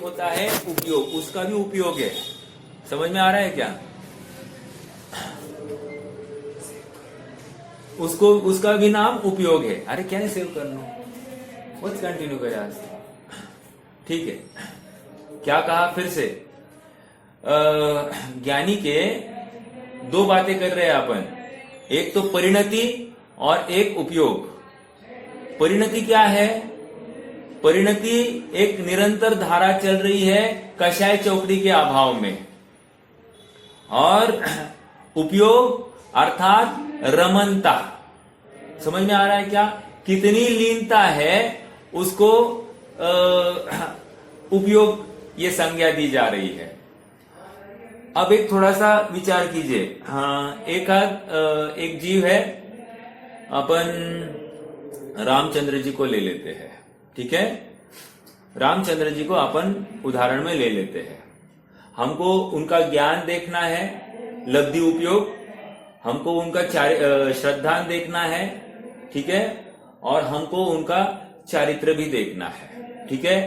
होता है उपयोग, उसका भी उपयोग है। समझ में आ रहा है क्या? उसका भी नाम उपयोग है। अरे क्या सेव कर लो, बस कंटिन्यू करें आज। ठीक है, क्या कहा फिर से? ज्ञानी के दो बातें कर रहे हैं अपन, एक तो परिणति और एक उपयोग। परिणति क्या है? परिणति एक निरंतर धारा चल रही है कषाय चौकड़ी के अभाव में, और उपयोग अर्थात रमनता। समझ में आ रहा है क्या? कितनी लीनता है उसको उपयोग ये संज्ञा दी जा रही है। अब एक थोड़ा सा विचार कीजिए। हाँ, एक जीव है, अपन रामचंद्र जी को ले लेते हैं। ठीक है, रामचंद्र जी को अपन उदाहरण में ले लेते हैं। हमको उनका ज्ञान देखना है, लब्धि उपयोग, हमको उनका श्रद्धान देखना है, ठीक है, और हमको उनका चारित्र भी देखना है। ठीक है,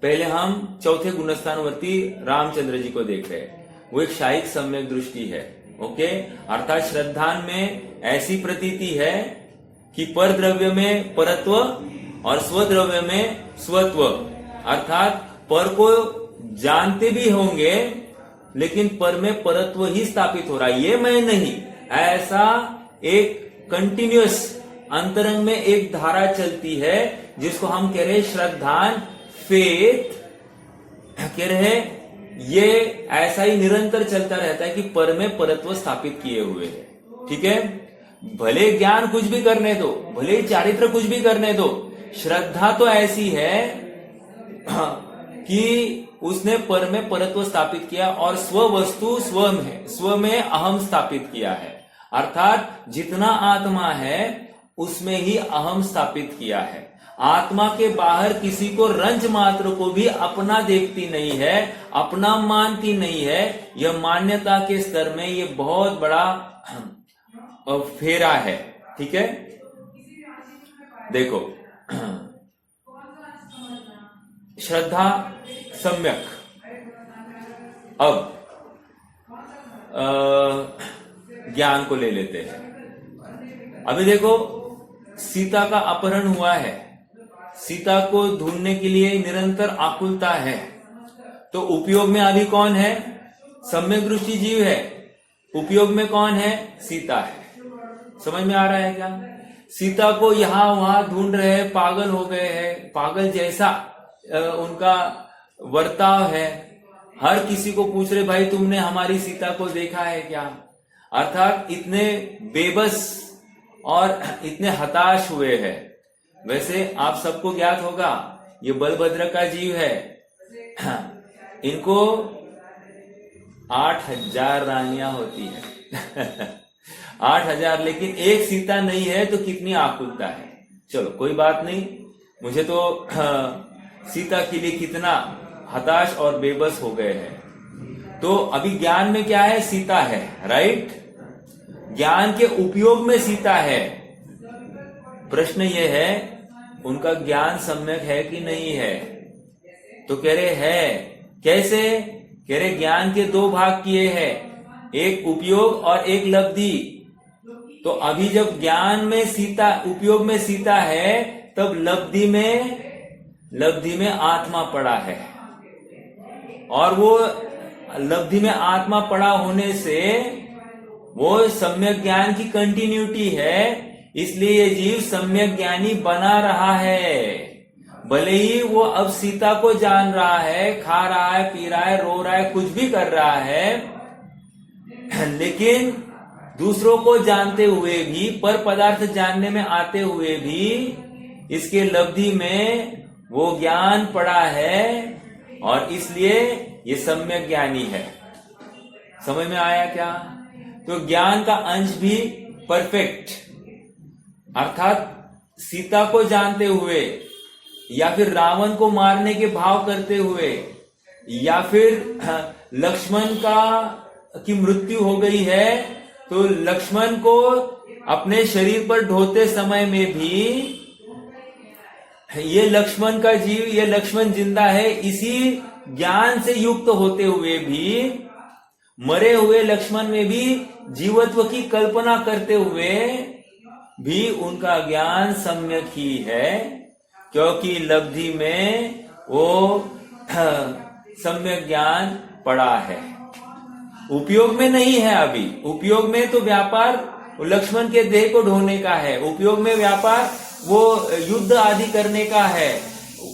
पहले हम चौथे गुणस्थानवर्ती रामचंद्र जी को देख रहे हैं। वो एक शायिक सम्यक दृष्टि है। ओके, अर्थात श्रद्धान में ऐसी प्रतीति है कि पर द्रव्य में परत्व और स्वद्रव्य में स्वत्व, अर्थात पर को जानते भी होंगे लेकिन पर में परत्व ही स्थापित हो रहा है, ये मैं नहीं। ऐसा एक कंटिन्यूअस अंतरंग में एक धारा चलती है जिसको हम कह रहे हैं श्रद्धान, फेथ कह रहे हैं। ये ऐसा ही निरंतर चलता रहता है कि पर में परत्व स्थापित किए हुए है। ठीक है, भले ज्ञान कुछ भी करने दो, भले चारित्र कुछ भी करने दो, श्रद्धा तो ऐसी है कि उसने पर में परत्व स्थापित किया और स्व वस्तु स्व में अहम स्थापित किया है। अर्थात जितना आत्मा है उसमें ही अहम स्थापित किया है। आत्मा के बाहर किसी को रंज मात्र को भी अपना देखती नहीं है, अपना मानती नहीं है। यह मान्यता के स्तर में ये बहुत बड़ा फेरा है। ठीक है, देखो, श्रद्धा सम्यक। अब ज्ञान को ले लेते हैं। अभी देखो, सीता का अपहरण हुआ है, सीता को ढूंढने के लिए निरंतर आकुलता है, तो उपयोग में अभी कौन है? सम्यक दृष्टि जीव है। उपयोग में कौन है? सीता है। समझ में आ रहा है क्या? सीता को यहां वहां ढूंढ रहे हैं, पागल हो गए हैं, पागल जैसा उनका वर्ताव है। हर किसी को पूछ रहे, भाई तुमने हमारी सीता को देखा है क्या? अर्थात इतने बेबस और इतने हताश हुए हैं। वैसे आप सबको ज्ञात होगा, ये बलभद्र का जीव है, इनको 8000 रानियां होती है 8000, लेकिन एक सीता नहीं है तो कितनी आकुलता है। चलो कोई बात नहीं, मुझे तो सीता के लिए कितना हताश और बेबस हो गए हैं। तो अभी ज्ञान में क्या है? सीता है, राइट? ज्ञान के उपयोग में सीता है। प्रश्न यह है, उनका ज्ञान सम्यक है कि नहीं है? तो कह रहे है। कैसे? कह रहे ज्ञान के दो भाग किए हैं, एक उपयोग और एक लब्धि। तो अभी जब ज्ञान में सीता, उपयोग में सीता है, तब लब्धि में आत्मा पड़ा है, और वो लब्धि में आत्मा पड़ा होने से वो सम्यक ज्ञान की कंटिन्यूटी है। इसलिए ये जीव सम्यक ज्ञानी बना रहा है। भले ही वो अब सीता को जान रहा है, खा रहा है, पी रहा है, रो रहा है, कुछ भी कर रहा है, लेकिन दूसरों को जानते हुए भी, पर पदार्थ जानने में आते हुए भी, इसके लब्धि में वो ज्ञान पड़ा है, और इसलिए ये सम्यक ज्ञानी है। समझ में आया क्या? तो ज्ञान का अंश भी परफेक्ट, अर्थात सीता को जानते हुए, या फिर रावण को मारने के भाव करते हुए, या फिर लक्ष्मण की मृत्यु हो गई है तो लक्ष्मण को अपने शरीर पर ढोते समय में भी ये लक्ष्मण का जीव, ये लक्ष्मण जिंदा है, इसी ज्ञान से युक्त होते हुए भी, मरे हुए लक्ष्मण में भी जीवत्व की कल्पना करते हुए भी उनका ज्ञान सम्यक ही है, क्योंकि लब्धि में वो सम्यक ज्ञान पड़ा है, उपयोग में नहीं है। अभी उपयोग में तो व्यापार लक्ष्मण के देह को ढोने का है, उपयोग में व्यापार वो युद्ध आदि करने का है,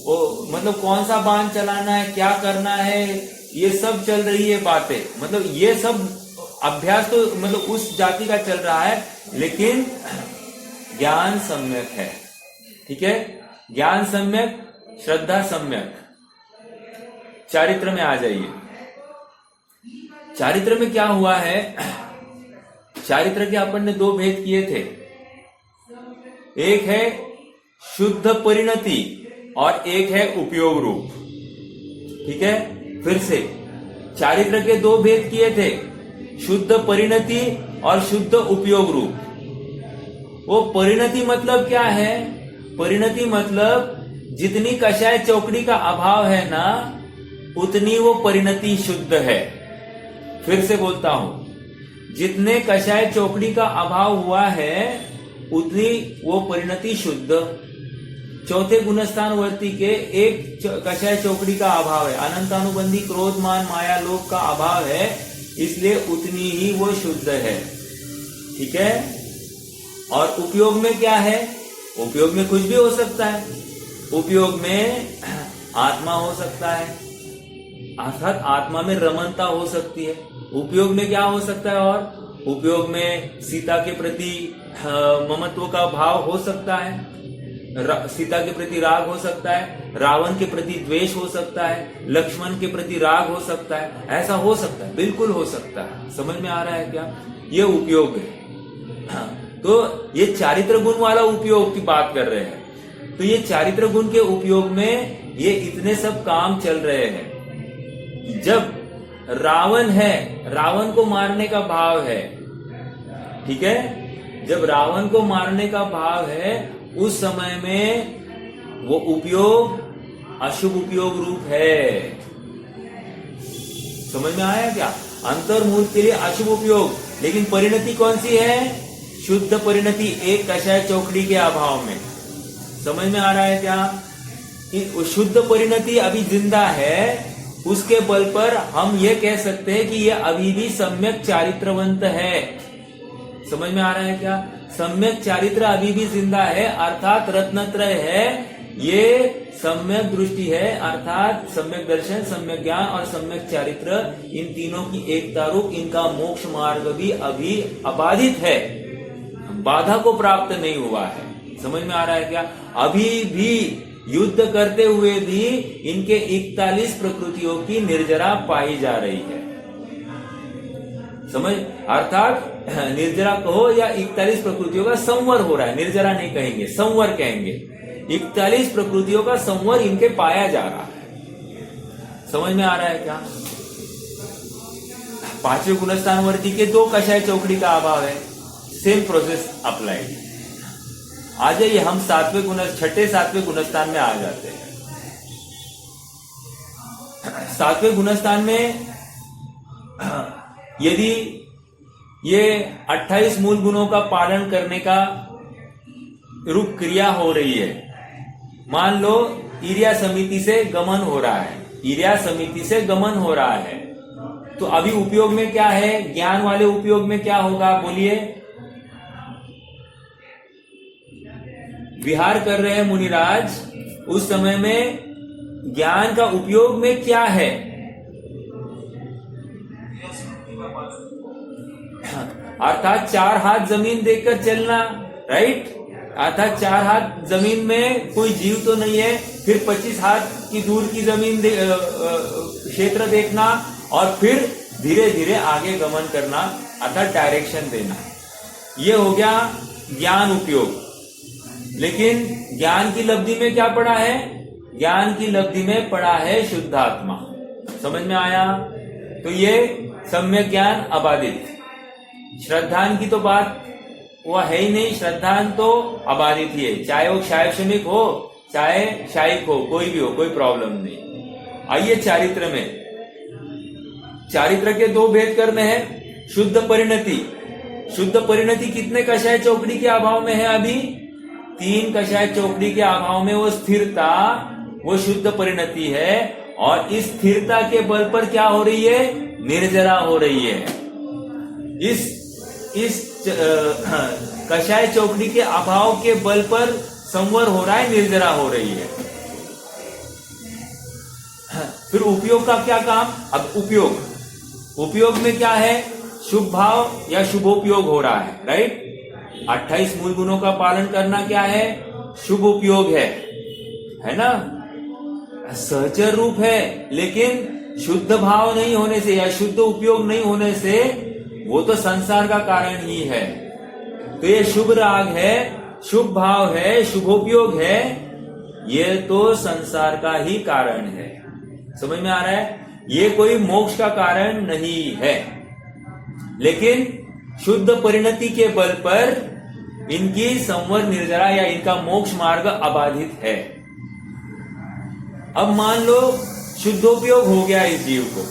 वो मतलब कौन सा बाण चलाना है, क्या करना है, ये सब चल रही है बातें। मतलब ये सब अभ्यास तो मतलब उस जाति का चल रहा है, लेकिन ज्ञान सम्यक है। ठीक है, ज्ञान सम्यक, श्रद्धा सम्यक। चारित्र में आ जाइए। चारित्र में क्या हुआ है, चारित्र के अपन ने दो भेद किए थे। एक है शुद्ध परिणति और एक है उपयोग रूप। ठीक है, फिर से चारित्र के दो भेद किए थे, शुद्ध परिणति और शुद्ध उपयोग रूप। वो परिणति मतलब क्या है, परिणति मतलब जितनी कषाय चौकड़ी का अभाव है ना, उतनी वो परिणति शुद्ध है। फिर से बोलता हूं, जितने कषाय चौकड़ी का अभाव हुआ है उतनी वो परिणति शुद्ध। चौथे गुणस्थान वर्ती के एक कषाय चौकड़ी का अभाव है, अनंतानुबंधी क्रोध मान माया लोभ का अभाव है, इसलिए उतनी ही वो शुद्ध है। ठीक है, और उपयोग में क्या है, उपयोग में कुछ भी हो सकता है। उपयोग में आत्मा हो सकता है, अर्थात आत्मा में रमणता हो सकती है। उपयोग में क्या हो सकता है, और उपयोग में सीता के प्रति ममत्व का भाव हो सकता है, सीता के प्रति राग हो सकता है, रावण के प्रति द्वेष हो सकता है, लक्ष्मण के प्रति राग हो सकता है, ऐसा हो सकता है, बिल्कुल हो सकता है। समझ में आ रहा है क्या, ये उपयोग है। तो ये चारित्र गुण वाला उपयोग की बात कर रहे हैं। तो ये चारित्र गुण के उपयोग में ये इतने सब काम चल रहे हैं। जब रावण है, रावण को मारने का भाव है, ठीक है, जब रावण को मारने का भाव है, उस समय में वो उपयोग अशुभ उपयोग रूप है। समझ में आया क्या, अंतर्मूर्त के लिए अशुभ उपयोग, लेकिन परिणति कौन सी है, शुद्ध परिणति, एक कषाय चौकड़ी के अभाव में। समझ में आ रहा है क्या, शुद्ध परिणति अभी जिंदा है, उसके बल पर हम ये कह सकते हैं कि ये अभी भी सम्यक चारित्रवंत है। समझ में आ रहा है क्या, सम्यक चारित्र अभी भी जिंदा है, अर्थात रत्नत्रय है, ये सम्यक दृष्टि है, अर्थात सम्यक दर्शन, सम्यक ज्ञान और सम्यक चारित्र, इन तीनों की एकता रूप इनका मोक्ष मार्ग भी अभी अबाधित है, बाधा को प्राप्त नहीं हुआ है। समझ में आ रहा है क्या, अभी भी युद्ध करते हुए भी इनके 41 प्रकृतियों की निर्जरा पाई जा रही है। समझ, अर्थात निर्जरा कहो या 41 प्रकृतियों का संवर हो रहा है, निर्जरा नहीं कहेंगे, संवर कहेंगे। 41 प्रकृतियों का संवर इनके पाया जा रहा है। समझ में आ रहा है क्या, पांचवें गुणस्थान वर्ती के दो कषाय चौकड़ी का अभाव है, सेम प्रोसेस अप्लाइड। आ जाइए, हम छठे सातवें गुणस्थान में आ जाते हैं। सातवें गुणस्थान में यदि ये 28 मूल गुणों का पालन करने का रूप क्रिया हो रही है, मान लो ईर्या समिति से गमन हो रहा है, ईर्या समिति से गमन हो रहा है, तो अभी उपयोग में क्या है, ज्ञान वाले उपयोग में क्या होगा, बोलिए। विहार कर रहे हैं मुनिराज, उस समय में ज्ञान का उपयोग में क्या है, अर्थात 4 हाथ जमीन देखकर चलना, राइट, अर्थात 4 हाथ जमीन में कोई जीव तो नहीं है, फिर 25 हाथ की दूर की जमीन क्षेत्र देखना, और फिर धीरे धीरे आगे गमन करना, अर्थात डायरेक्शन देना। ये हो गया ज्ञान उपयोग। लेकिन ज्ञान की लब्धि में क्या पड़ा है, ज्ञान की लब्धि में पड़ा है शुद्धात्मा। समझ में आया, तो ये सम्यक ज्ञान अबाधित। श्रद्धान की तो बात वो है ही नहीं, श्रद्धान तो अबाधित ही है, चाहे वो क्षाय श्रमिक हो चाहे शायिक हो, कोई भी हो, कोई प्रॉब्लम नहीं। आइए चारित्र में, चारित्र के दो भेद करने हैं। शुद्ध परिणति, शुद्ध परिणति कितने कषाय चौकड़ी के अभाव में है? अभी 3 कषाय चौकड़ी के अभाव में वो स्थिरता, वो शुद्ध परिणति है। और इस स्थिरता के बल पर क्या हो रही है? निर्जरा हो रही है। इस कषाय चौकड़ी के अभाव के बल पर संवर हो रहा है, निर्जरा हो रही है। फिर उपयोग का क्या काम? अब उपयोग में क्या है? शुभ भाव या शुभोपयोग हो रहा है, राइट। 28 मूल गुणों का पालन करना क्या है? शुभ उपयोग है ना। सहचर रूप है, लेकिन शुद्ध भाव नहीं होने से या शुद्ध उपयोग नहीं होने से वो तो संसार का कारण ही है। तो ये शुभ राग है, शुभ भाव है, शुभोपयोग है, ये तो संसार का ही कारण है। समझ में आ रहा है? ये कोई मोक्ष का कारण नहीं है, लेकिन शुद्ध परिणति के बल पर इनकी संवर निर्जरा या इनका मोक्ष मार्ग अबाधित है। अब मान लो शुद्धोपयोग हो गया इस जीव को,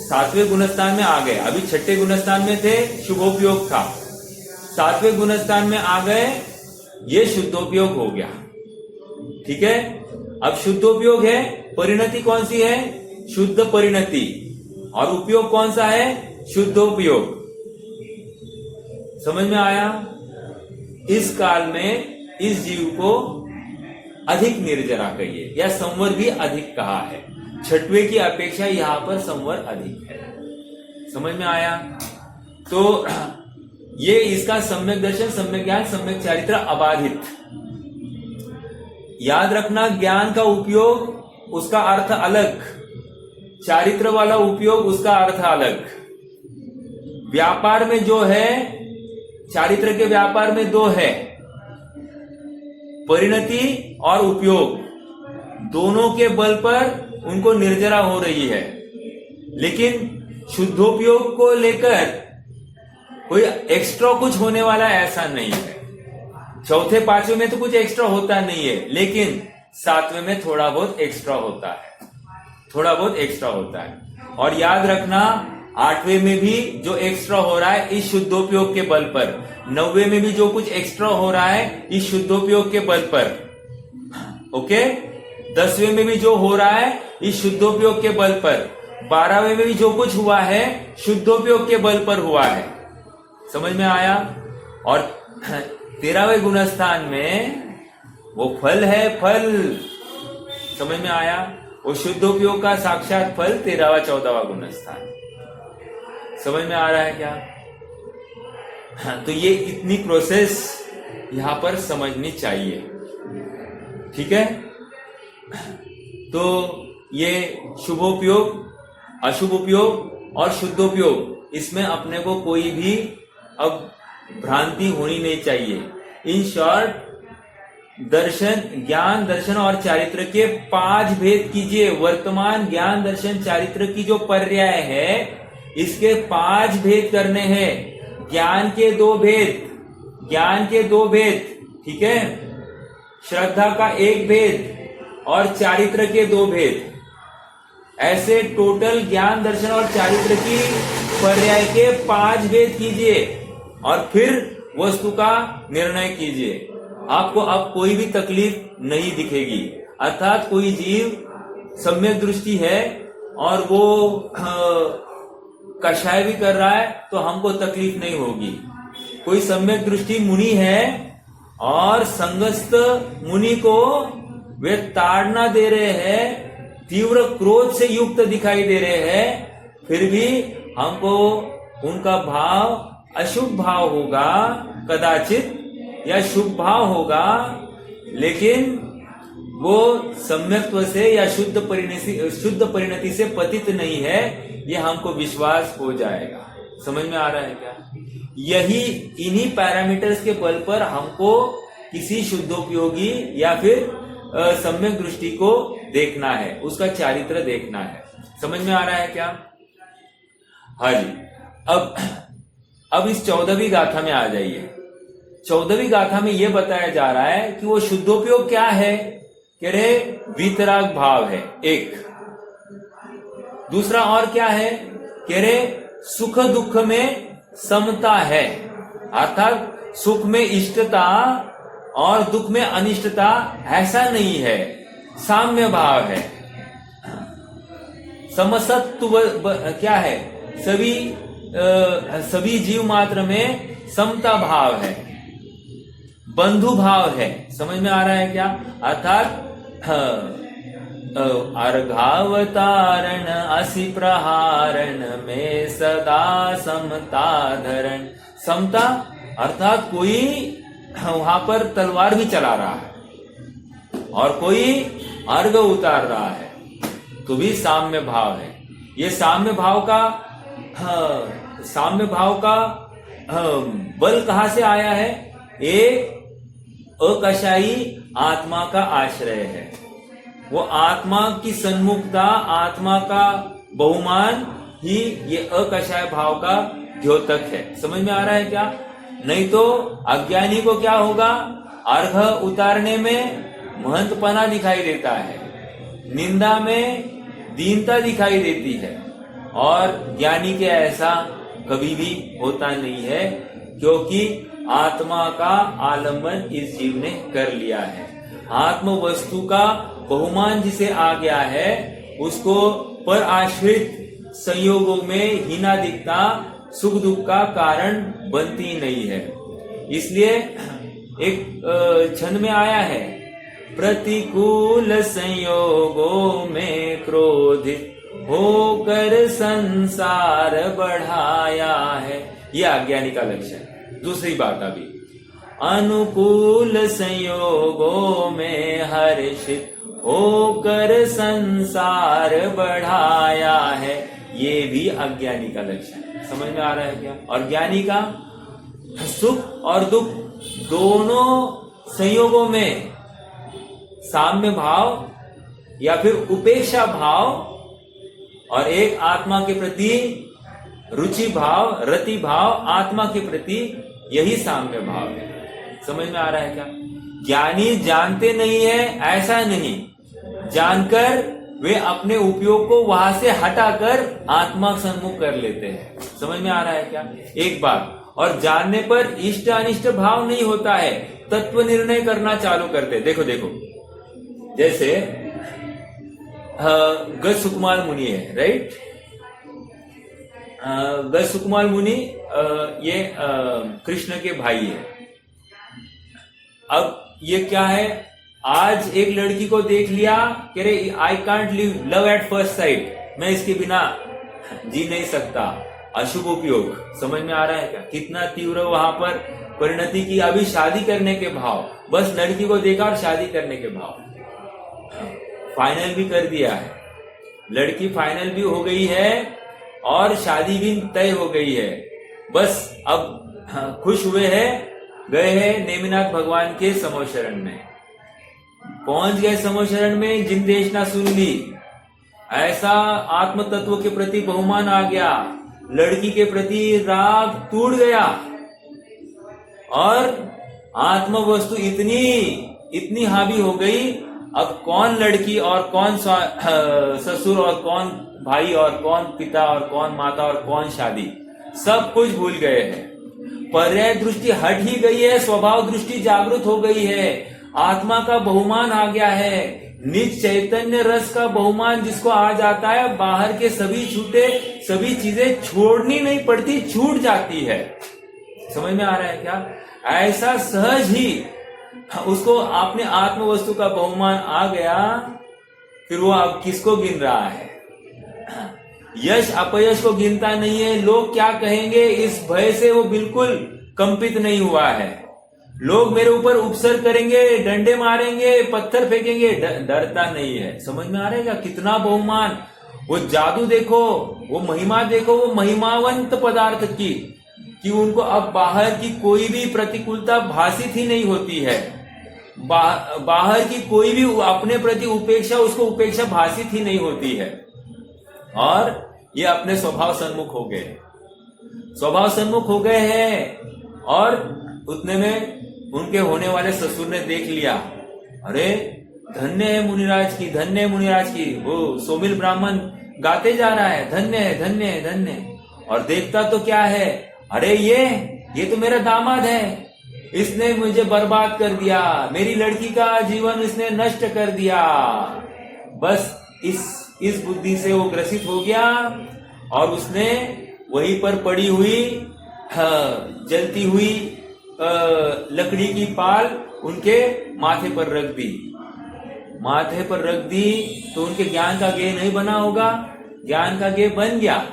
7वें गुणस्थान में आ गए। अभी 6ठे गुणस्थान में थे, शुभोपयोग था। 7वें गुणस्थान में आ गए, ये शुद्धोपयोग हो गया। ठीक है, अब शुद्धोपयोग है, परिणति कौन सी है? शुद्ध परिणति। और उपयोग कौन सा है? शुद्धोपयोग। समझ में आया? इस काल में इस जीव को अधिक निर्जरा कहिए या संवर भी अधिक कहा है। 6वें की अपेक्षा यहां पर संवर अधिक है। समझ में आया? तो ये इसका सम्यक दर्शन, सम्यक ज्ञान, सम्यक चारित्र अबाधित। याद रखना, ज्ञान का उपयोग उसका अर्थ अलग, चारित्र वाला उपयोग उसका अर्थ अलग। व्यापार में जो है, चारित्र के व्यापार में 2 है, परिणति और उपयोग। दोनों के बल पर उनको निर्जरा हो रही है, लेकिन शुद्धोपयोग को लेकर कोई एक्स्ट्रा कुछ होने वाला ऐसा नहीं है। 4थे 5वें में तो कुछ एक्स्ट्रा होता नहीं है, लेकिन 7वें में थोड़ा बहुत एक्स्ट्रा होता है, थोड़ा बहुत एक्स्ट्रा होता है। और याद रखना, 8वें में भी जो एक्स्ट्रा हो रहा है इस शुद्धोपयोग के बल पर, 9वें में भी जो कुछ एक्स्ट्रा हो रहा है इस शुद्धोपयोग के बल पर, ओके। 10वें में भी जो हो रहा है इस शुद्धोपयोग के बल पर, 12वें में भी जो कुछ हुआ है शुद्धोपयोग के बल पर हुआ है। समझ में आया? और 13वें गुणस्थान में वो फल है, फल। समझ में आया? वो शुद्धोपयोग का साक्षात फल 13वां 14वां गुणस्थान। समझ में आ रहा है क्या? तो ये इतनी प्रोसेस यहां पर समझनी चाहिए। ठीक है, तो ये शुभोपयोग, अशुभ उपयोग और शुद्धोपयोग, इसमें अपने को कोई भी अब भ्रांति होनी नहीं चाहिए। इन शॉर्ट, दर्शन, ज्ञान, दर्शन और चारित्र के 5 भेद कीजिए। वर्तमान ज्ञान, दर्शन, चारित्र की जो पर्याय है इसके 5 भेद करने हैं। ज्ञान के 2 भेद, ज्ञान के 2 भेद, ठीक है, श्रद्धा का 1 भेद और चारित्र के 2 भेद। ऐसे टोटल ज्ञान, दर्शन और चारित्र की पर्याय के 5 भेद कीजिए और फिर वस्तु का निर्णय कीजिए। आपको अब कोई भी तकलीफ नहीं दिखेगी। अर्थात कोई जीव सम्यक दृष्टि है और वो कषाय भी कर रहा है तो हमको तकलीफ नहीं होगी। कोई सम्यक दृष्टि मुनि है और संगस्त मुनि को वे ताड़ना दे रहे हैं, तीव्र क्रोध से युक्त दिखाई दे रहे हैं, फिर भी हमको उनका भाव अशुभ भाव होगा कदाचित या शुभ भाव होगा, लेकिन वो सम्यक्त्व से या शुद्ध परिणति से पतित नहीं है, ये हमको विश्वास हो जाएगा। समझ में आ रहा है क्या? यही इन्हीं पैरामीटर्स के बल पर हमको किसी शुद्धोपयोगी या फिर सम्यक दृष्टि को देखना है, उसका चारित्र देखना है। समझ में आ रहा है क्या? हाँ जी। अब इस 14वीं गाथा में आ जाइए। 14वीं गाथा में यह बताया जा रहा है कि वो शुद्धोपयोग क्या है, कह रहे वीतराग भाव है एक। दूसरा और क्या है, कह रहे सुख दुख में समता है, अर्थात सुख में इष्टता और दुख में अनिष्टता ऐसा नहीं है, साम्य भाव है। समसत्व क्या है, सभी जीव मात्र में समता भाव है, बंधु भाव है। समझ में आ रहा है क्या? अर्थात अर्घावतारण असि प्रहारण में सदा समता धरण। समता अर्थात कोई वहां पर तलवार भी चला रहा है और कोई अर्घ उतार रहा है, तो भी साम्य भाव है। ये साम्य भाव का बल कहां से आया है? एक अकशाई आत्मा का आश्रय है। वो आत्मा की सन्मुखता, आत्मा का बहुमान ही ये अकशाय भाव का द्योतक है। समझ में आ रहा है क्या? नहीं तो अज्ञानी को क्या होगा, अर्घ उतारने में महंतपना दिखाई देता है, निंदा में दीनता दिखाई देती है, और ज्ञानी के ऐसा कभी भी होता नहीं है, क्योंकि आत्मा का आलंबन इस जीव ने कर लिया है। आत्म वस्तु का बहुमान जिसे आ गया है, उसको पर आश्रित संयोगों में हीनादिकता सुख दुख का कारण बनती नहीं है। इसलिए एक छंद में आया है, प्रतिकूल संयोगों में क्रोधित होकर संसार बढ़ाया है। यह अज्ञानी का लक्ष्य है। दूसरी बात अभी, अनुकूल संयोगों में हर्षित होकर संसार बढ़ाया है, ये भी अज्ञानी का लक्ष्य है। समझ में आ रहा है क्या? और ज्ञानी का सुख और दुख दोनों संयोगों में साम्य भाव या फिर उपेक्षा भाव, और एक आत्मा के प्रति रुचि भाव, रति भाव, आत्मा के प्रति यही साम्य भाव है। समझ में आ रहा है क्या? ज्ञानी जानते नहीं है ऐसा नहीं, जानकर वे अपने उपयोग को वहां से हटाकर आत्मा सन्मुख कर लेते हैं। समझ में आ रहा है क्या? एक बात, और जानने पर इष्ट अनिष्ट भाव नहीं होता है, तत्व निर्णय करना चालू करते। देखो देखो, जैसे गज सुकुमार मुनि है, राइट? गज सुकुमार मुनि ये कृष्ण के भाई है। अब ये क्या है, आज एक लड़की को देख लिया, कह रहे I can't live love at first sight, मैं इसके बिना जी नहीं सकता, अशुभ उपयोग। समझ में आ रहा है क्या? कितना तीव्र वहां पर परिणति की। अभी शादी करने के भाव, बस लड़की को देखा और शादी करने के भाव, फाइनल भी कर दिया है, लड़की फाइनल भी हो गई है और शादी भी तय हो गई है। बस अब खुश हुए हैं, गए हैं नेमिनाथ भगवान के समोशरण में, पहुंच गए समोशरण में, जिनदेशना सुन ली, ऐसा आत्म तत्व के प्रति बहुमान आ गया, लड़की के प्रति राग टूट गया, और आत्म वस्तु इतनी हावी हो गई। अब कौन लड़की और कौन ससुर और कौन भाई और कौन पिता और कौन माता और कौन शादी, सब कुछ भूल गए हैं। पर्याय दृष्टि हट ही गई है, स्वभाव दृष्टि जागृत हो गई है, आत्मा का बहुमान आ गया है, निज चैतन्य रस का बहुमान जिसको आ जाता है, बाहर के सभी सभी चीजें छोड़नी नहीं पड़ती, छूट जाती है। समझ में आ रहा है क्या? ऐसा सहज ही उसको अपने आत्म वस्तु का बहुमान आ गया, फिर वो अब किसको गिन रहा है? यश अपयश को गिनता नहीं है, लोग क्या कहेंगे इस भय से वो बिल्कुल कंपित नहीं हुआ है। लोग मेरे ऊपर उपसर करेंगे, डंडे मारेंगे, पत्थर फेंकेंगे, डरता नहीं है। समझ में आ रहा है क्या? कितना बहुमान, वो जादू देखो, वो महिमा देखो, वो महिमावंत पदार्थ की, कि उनको अब बाहर की कोई भी प्रतिकूलता भाषित ही नहीं होती है, बाहर की कोई भी अपने प्रति उपेक्षा, उसको उपेक्षा भाषित ही नहीं होती है, और ये अपने स्वभाव सन्मुख हो गए, स्वभाव सन्मुख हो गए हैं। और उतने में उनके होने वाले ससुर ने देख लिया, अरे धन्य है मुनिराज की, धन्य है मुनिराज की। वो सोमिल ब्राह्मण गाते जा रहा है, धन्य है, धन्य है, धन्य है। और देखता तो क्या है, अरे ये तो मेरा दामाद है, इसने मुझे बर्बाद कर दिया, मेरी लड़की का जीवन इसने नष्ट कर दिया। बस इस बुद्धि से वो ग्रसित हो गया और उसने वहीं पर पड़ी हुई जलती हुई लकड़ी की पाल उनके माथे पर रख दी। माथे पर रख दी तो उनके ज्ञान का गेय नहीं बना होगा, ज्ञान का गेय बन गया।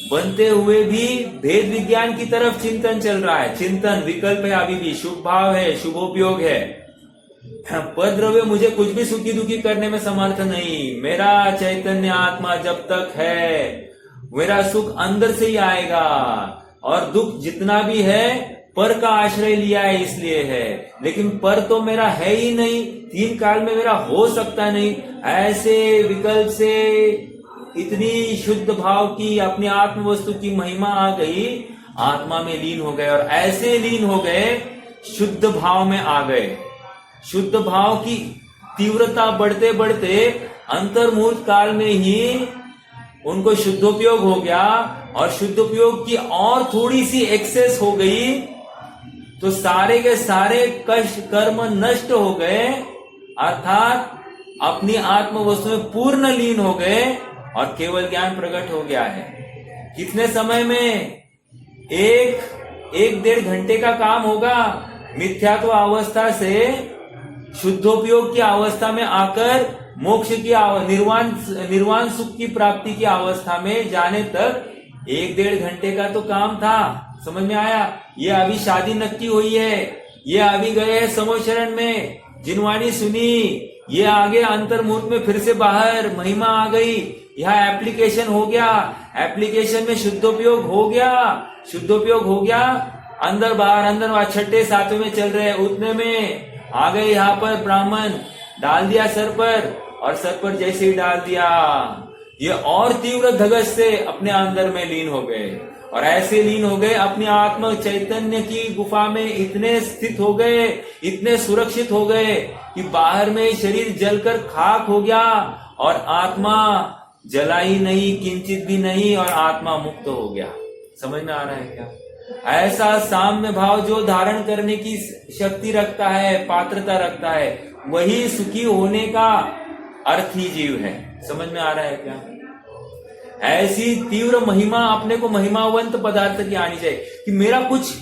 बनते हुए भी भेद विज्ञान की तरफ चिंतन चल रहा है। चिंतन विकल्प है, अभी भी शुभ भाव है, शुभोपयोग है। पद द्रव्य मुझे कुछ भी सुखी दुखी करने में समर्थ नहीं। मेरा चैतन्य आत्मा जब तक है, मेरा सुख अंदर से ही आएगा। और दुख जितना भी है पर का आश्रय लिया है इसलिए है, लेकिन पर तो मेरा है ही नहीं, तीन काल में मेरा हो सकता नहीं। ऐसे विकल्प से इतनी शुद्ध भाव की अपनी आत्म वस्तु की महिमा आ गई, आत्मा में लीन हो गए। और ऐसे लीन हो गए, शुद्ध भाव में आ गए। शुद्ध भाव की तीव्रता बढ़ते बढ़ते अंतर्मुहूर्त काल में ही उनको शुद्धोपयोग हो गया। और शुद्धोपयोग की और थोड़ी सी एक्सेस हो गई तो सारे के सारे कष्ट कर्म नष्ट हो गए, अर्थात अपनी आत्म वस्तु में पूर्ण लीन हो गए और केवल ज्ञान प्रकट हो गया है। कितने समय में? एक डेढ़ घंटे का काम होगा। मिथ्यात्व अवस्था से शुद्धोपयोग की अवस्था में आकर मोक्ष की निर्वाण सुख की प्राप्ति की अवस्था में जाने तक 1-1.5 घंटे का तो काम था। समझ में आया? ये अभी शादी नक्की हुई है, ये अभी गए हैं समोशरण में, जिनवाणी सुनी, ये आगे अंतर्मुहूर्त में फिर से बाहर महिमा आ गई। यहाँ एप्लीकेशन हो गया, एप्लीकेशन में शुद्धोपयोग हो गया, शुद्धोपयोग हो गया, अंदर बाहर छठे सातवें में चल रहे, उतने में आ गए यहाँ पर ब्राह्मण, डाल दिया सर पर, और सर पर जैसे ही डाल दिया ये और तीव्र धगश से अपने अंदर में लीन हो गए। और ऐसे लीन हो गए, अपनी आत्म चैतन्य की गुफा में इतने स्थित हो गए, इतने सुरक्षित हो गए कि बाहर में शरीर जलकर खाक हो गया और आत्मा जला ही नहीं, किंचित भी नहीं, और आत्मा मुक्त हो गया। समझ में आ रहा है क्या? ऐसा साम्य भाव जो धारण करने की शक्ति रखता है, पात्रता रखता है, वही सुखी होने का अर्थी जीव है। समझ में आ रहा है क्या? ऐसी तीव्र महिमा अपने को महिमावंत पदार्थ की आनी चाहिए कि मेरा कुछ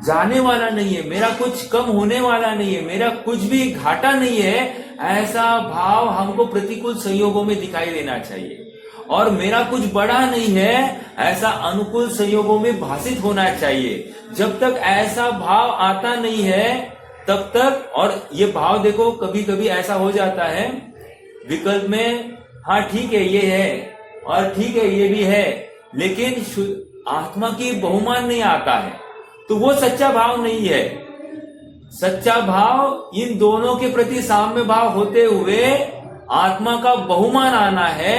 जाने वाला नहीं है, मेरा कुछ कम होने वाला नहीं है, मेरा कुछ भी घाटा नहीं है। ऐसा भाव हमको प्रतिकूल संयोगों में दिखाई देना चाहिए। और मेरा कुछ बड़ा नहीं है, ऐसा अनुकूल संयोगों में भाषित होना चाहिए। जब तक ऐसा भाव आता नहीं है तब तक, और ये भाव देखो कभी कभी ऐसा हो जाता है विकल्प में, हाँ ठीक है ये है और ठीक है ये भी है, लेकिन आत्मा की बहुमान नहीं आता है, तो वो सच्चा भाव नहीं है। सच्चा भाव इन दोनों के प्रति साम्य भाव होते हुए आत्मा का बहुमान आना है,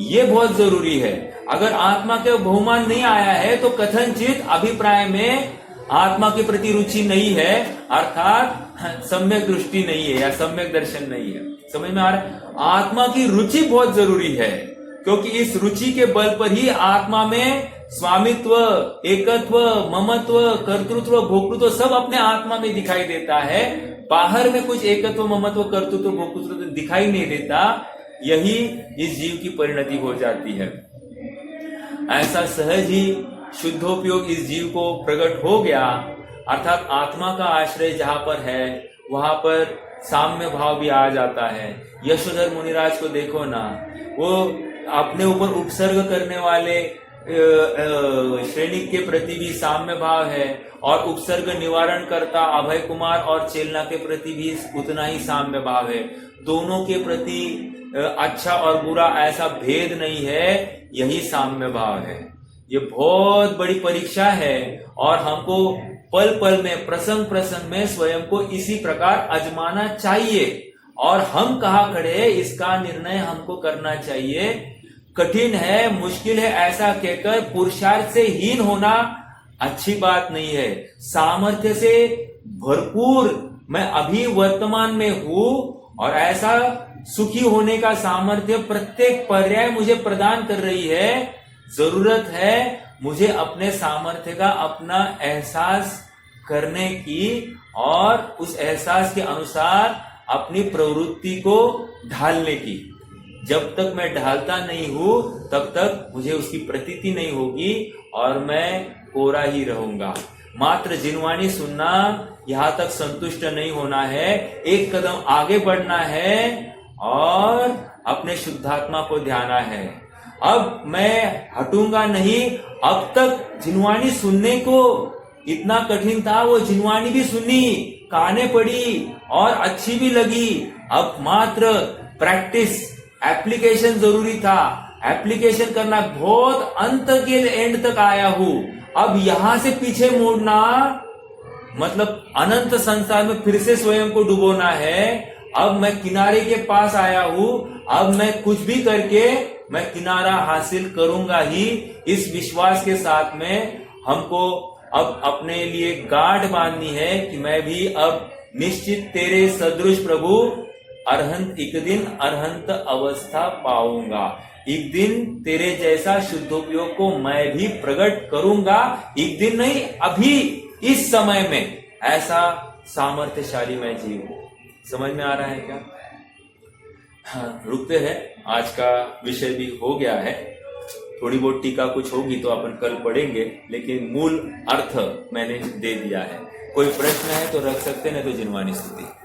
ये बहुत जरूरी है। अगर आत्मा के बहुमान नहीं आया है तो कथनचित अभिप्राय में आत्मा के प्रति रुचि नहीं है, अर्थात सम्यक दृष्टि नहीं है या सम्यक दर्शन नहीं है। समझ में आ रहा है? आत्मा की रुचि बहुत जरूरी है, क्योंकि इस रुचि के बल पर ही आत्मा में स्वामित्व, एकत्व, ममत्व, कर्तृत्व, भोक्तृत्व सब अपने आत्मा में दिखाई देता है। बाहर में कुछ एकत्व, ममत्व, कर्तृत्व, भोक्तृत्व दिखाई नहीं देता। यही इस जीव की परिणति हो जाती है। ऐसा सहज ही शुद्धोपयोग इस जीव को प्रकट हो गया, अर्थात आत्मा का आश्रय जहां पर है वहां पर साम्य भाव भी आ जाता है। यशोधर मुनिराज को देखो ना, वो अपने ऊपर उपसर्ग करने वाले श्रेणी के प्रति भी साम्य भाव है, और उपसर्ग निवारण करता अभय कुमार और चेलना के प्रति भी उतना ही साम्य भाव है। दोनों के प्रति अच्छा और बुरा ऐसा भेद नहीं है, यही साम्य भाव है। ये बहुत बड़ी परीक्षा है और हमको पल पल में, प्रसंग प्रसंग में स्वयं को इसी प्रकार आजमाना चाहिए। और हम कहाँ खड़े हैं इसका निर्णय हमको करना चाहिए। कठिन है, मुश्किल है ऐसा कहकर पुरुषार्थ से हीन होना अच्छी बात नहीं है। सामर्थ्य से भरपूर मैं अभी वर्तमान में हूं और ऐसा सुखी होने का सामर्थ्य प्रत्येक पर्याय मुझे प्रदान कर रही है। जरूरत है मुझे अपने सामर्थ्य का अपना एहसास करने की और उस एहसास के अनुसार अपनी प्रवृत्ति को ढालने की। जब तक मैं ढालता नहीं हूं तब तक मुझे उसकी प्रतीति नहीं होगी और मैं कोरा ही रहूंगा। मात्र जिनवाणी सुनना, यहां तक संतुष्ट नहीं होना है, एक कदम आगे बढ़ना है और अपने शुद्धात्मा को ध्याना है। अब मैं हटूंगा नहीं। अब तक जिनवाणी सुनने को इतना कठिन था, वो जिनवाणी भी सुनी, काने पड़ी और अच्छी भी लगी। अब मात्र प्रैक्टिस, एप्लीकेशन जरूरी था। एप्लीकेशन करना, बहुत अंत के एंड तक आया हूं। अब यहां से पीछे मोड़ना मतलब अनंत संसार में फिर से स्वयं को डुबोना है। अब मैं किनारे के पास आया हूं। अब मैं कुछ भी करके मैं किनारा हासिल करूंगा ही। इस विश्वास के साथ में हमको अब अपने लिए गांठ बांधनी है कि मैं भी अब निश्चित तेरे सदृश प्रभु अरहंत, एक दिन अरहंत अवस्था पाऊंगा। एक दिन तेरे जैसा शुद्धोपयोग को मैं भी प्रकट करूंगा। एक दिन नहीं, अभी इस समय में ऐसा सामर्थ्यशाली मैं जीव। समझ में आ रहा है क्या? हाँ, रुकते हैं। आज का विषय भी हो गया है। थोड़ी बहुत टीका कुछ होगी तो अपन कल पढ़ेंगे, लेकिन मूल अर्थ मैंने दे दिया है। कोई प्रश्न है तो रख सकते, नहीं तो जिनवाणी स्तुति।